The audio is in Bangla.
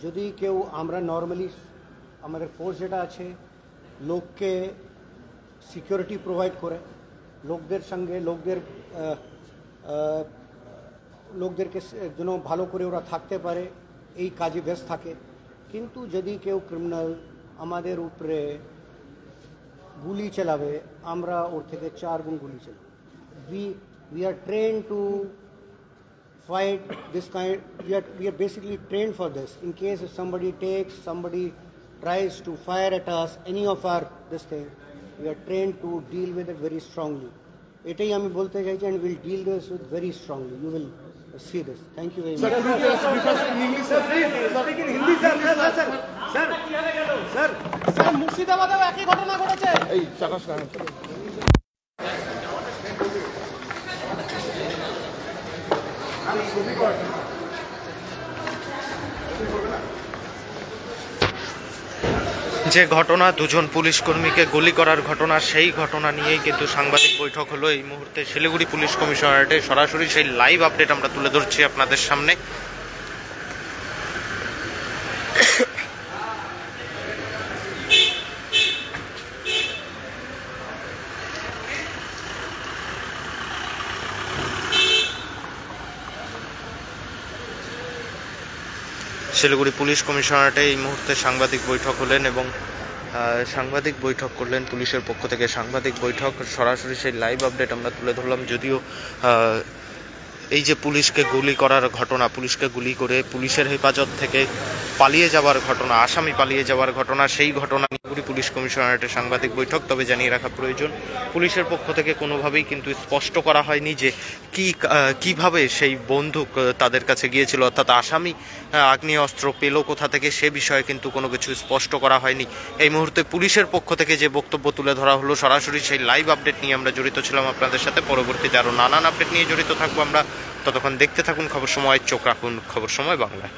যদি কেউ আমরা নর্মালি আমাদের ফোর্স যেটা আছে লোককে সিকিউরিটি প্রোভাইড করে, লোকদের সঙ্গে লোকদেরকে যেন ভালো করে ওরা থাকতে পারে এই কাজে ব্যস্ত থাকে। কিন্তু যদি কেউ ক্রিমিনাল আমাদের উপরে গুলি চালাবে, আমরা ওর থেকে 4 গুণ গুলি চালাবো। We are trained to fight this kind. We are basically trained for this. In case if somebody tries to fire at us, any of our this thing, we are trained to deal with it very strongly. এটাই আমি বলতে চাইছি, and we'll deal this with very strongly. You will see this. Thank you very much. Sir, মুর্শিদাবাদেও একই ঘটনা ঘটেছে। এই চাকাস না। যে ঘটনা, দুজন পুলিশ কর্মীকে গুলি করার ঘটনা, সেই ঘটনা নিয়েই কিন্তু সাংবাদিক বৈঠক হলো এই মুহূর্তে শিলিগুড়ি পুলিশ কমিশনারেটে। সরাসরি সেই লাইভ আপডেট আমরা তুলে ধরছি আপনাদের সামনে। শিলিগুড়ি পুলিশ কমিশনারেটে এই মুহূর্তে সাংবাদিক বৈঠক হলেন এবং সাংবাদিক বৈঠক করলেন পুলিশের পক্ষ থেকে। সাংবাদিক বৈঠক, সরাসরি সেই লাইভ আপডেট আমরা তুলে ধরলাম। যদিও এই যে পুলিশকে গুলি করার ঘটনা, পুলিশকে গুলি করে পুলিশের হেফাজত থেকে পালিয়ে যাওয়ার ঘটনা, আসামি পালিয়ে যাওয়ার ঘটনা, সেই ঘটনা নিয়ে পুলিশ কমিশনারেটে সাংবাদিক বৈঠক। তবে জানিয়ে রাখা প্রয়োজন, পুলিশের পক্ষ থেকে কোনোভাবেই কিন্তু স্পষ্ট করা হয়নি যে কিভাবে সেই বন্দুক তাদের কাছে গিয়েছিল, অর্থাৎ আসামি আগ্নেয়াস্ত্র পেল কোথা থেকে, সে বিষয়ে কিন্তু কোনো কিছু স্পষ্ট করা হয়নি। এই মুহূর্তে পুলিশের পক্ষ থেকে যে বক্তব্য তুলে ধরা হলো, সরাসরি সেই লাইভ আপডেট নিয়ে আমরা জড়িত ছিলাম আপনাদের সাথে। পরবর্তীতে আরও নানান আপডেট নিয়ে জড়িত থাকবো আমরা। ততক্ষণ দেখতে থাকুন খবর সময়, চোখ রাখুন খবর সময় বাংলায়।